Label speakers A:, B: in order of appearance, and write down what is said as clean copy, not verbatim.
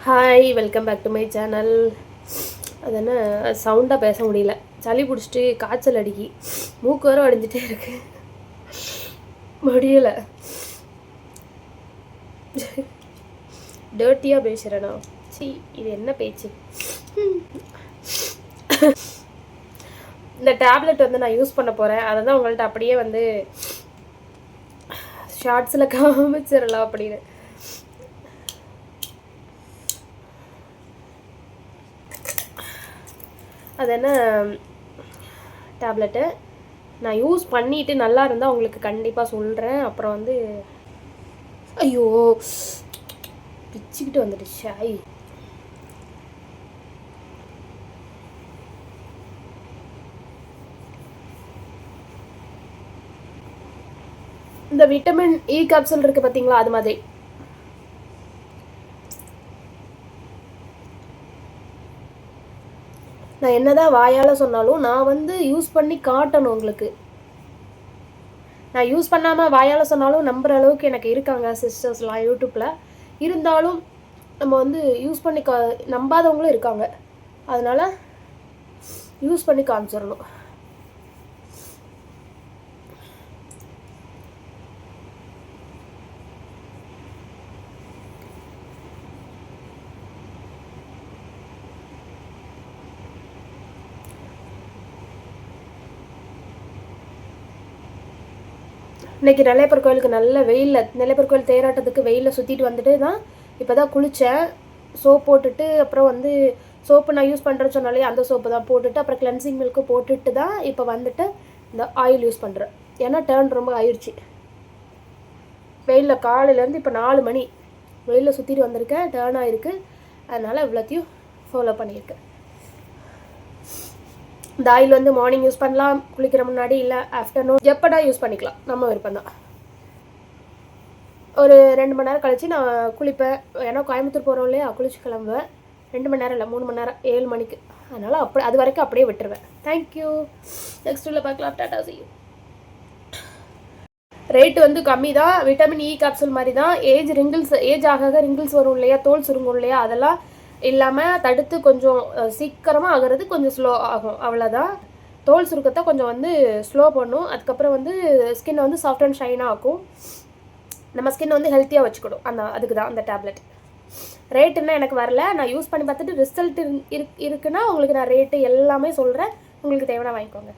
A: Hi, welcome back to my channel. அது என்ன சவுண்டாக பேச முடியல, சளி பிடிச்சிட்டு காய்ச்சல் அடிக்கி, மூக்கு வர அடைஞ்சிட்டே இருக்கு, முடியலை. டர்ட்டியாக பேசுகிறேண்ணா. சி, இது என்ன பேச்சு? இந்த டேப்லெட் வந்து நான் யூஸ் பண்ண போகிறேன். அதை தான் உங்கள்கிட்ட அப்படியே வந்து ஷார்ட்ஸில் காமிச்சிடலாம் அப்படின்னு. அது என்ன டேப்லெட்டு நான் யூஸ் பண்ணிவிட்டு நல்லா இருந்தால் உங்களுக்கு கண்டிப்பாக சொல்கிறேன். அப்புறம் வந்து ஐயோ பிச்சுக்கிட்டு வந்துடுச்சு. இந்த விட்டமின் இ கேப்சூல் இருக்குது பார்த்தீங்களா, அது மாதிரி. நான் என்னதான் வாயால் சொன்னாலும் நான் வந்து யூஸ் பண்ணி காட்டணும் உங்களுக்கு. நான் யூஸ் பண்ணாமல் வாயால் சொன்னாலும் நம்புகிற அளவுக்கு எனக்கு இருக்காங்க சிஸ்டர்ஸ்லாம் யூடியூப்பில். இருந்தாலும் நம்ம வந்து யூஸ் பண்ணி நம்பாதவங்களும் இருக்காங்க. அதனால் யூஸ் பண்ணி காமிச்சிடணும். இன்றைக்கி நெல்லையப்பர் கோயிலுக்கு நல்ல வெயிலில், நெல்லையப்பர் கோயில் தேராட்டத்துக்கு வெயிலில் சுற்றிட்டு வந்துட்டு தான் இப்போ தான் குளித்தேன். சோப் போட்டுட்டு அப்புறம் வந்து சோப்பு நான் யூஸ் பண்ணுறேன்னு சொன்னாலே அந்த சோப்பு தான் போட்டுட்டு அப்புறம் கிளென்சிங் மில்க்கு போட்டுட்டு தான் இப்போ வந்துட்டு இந்த ஆயில் யூஸ் பண்ணுறேன். ஏன்னா டேர்ன் ரொம்ப ஆயிடுச்சு வெயிலில். காலையிலேருந்து இப்போ 4 மணி வெயிலில் சுற்றிட்டு வந்திருக்கேன், டேர்ன் ஆகிருக்கு. அதனால் இவ்வளோத்தையும் ஃபாலோ பண்ணியிருக்கேன். இந்த ஆயில் வந்து மார்னிங் யூஸ் பண்ணலாம் குளிக்கிற முன்னாடி, இல்லை ஆஃப்டர்நூன், எப்படா யூஸ் பண்ணிக்கலாம், நம்ம விருப்பம் தான். ஒரு 2 மணி நேரம் கழித்து நான் குளிப்பேன். ஏன்னா கோயம்புத்தூர் போகிறோம் இல்லையா, குளிச்சு கிளம்புவேன். 2 மணி நேரம் இல்லை 3 மணி நேரம், 7 மணிக்கு. அதனால் அது வரைக்கும் அப்படியே விட்டுருவேன். தேங்க்யூ. நெக்ஸ்ட் உள்ள பார்க்கலாம். Tata, see you. ரேட்டு வந்து கம்மி தான். விட்டமின் இ கேப்சூல் மாதிரி தான். ஏஜ் ஆக ரிங்கிள்ஸ் வரும் இல்லையா, தோல் சுருங்கும் இல்லையா, அதெல்லாம் இல்லாமல் தடுத்து கொஞ்சம் சீக்கிரமாக ஆகிறது, கொஞ்சம் ஸ்லோ ஆகும், அவ்வளோதான். தோல் சுருக்கத்தை கொஞ்சம் வந்து ஸ்லோ பண்ணும். அதுக்கப்புறம் வந்து ஸ்கின்னை வந்து சாஃப்ட் அண்ட் ஷைனாக ஆக்கும். நம்ம ஸ்கின் வந்து ஹெல்த்தியாக வச்சுக்கணும். அதுக்கு தான் அந்த டேப்லெட். ரேட்டுன்னா எனக்கு வரல, நான் யூஸ் பண்ணி பார்த்துட்டு ரிசல்ட் இருக்குன்னா உங்களுக்கு நான் ரேட்டு எல்லாமே சொல்கிறேன். உங்களுக்கு தேவைன்னா வாங்கிக்கோங்க.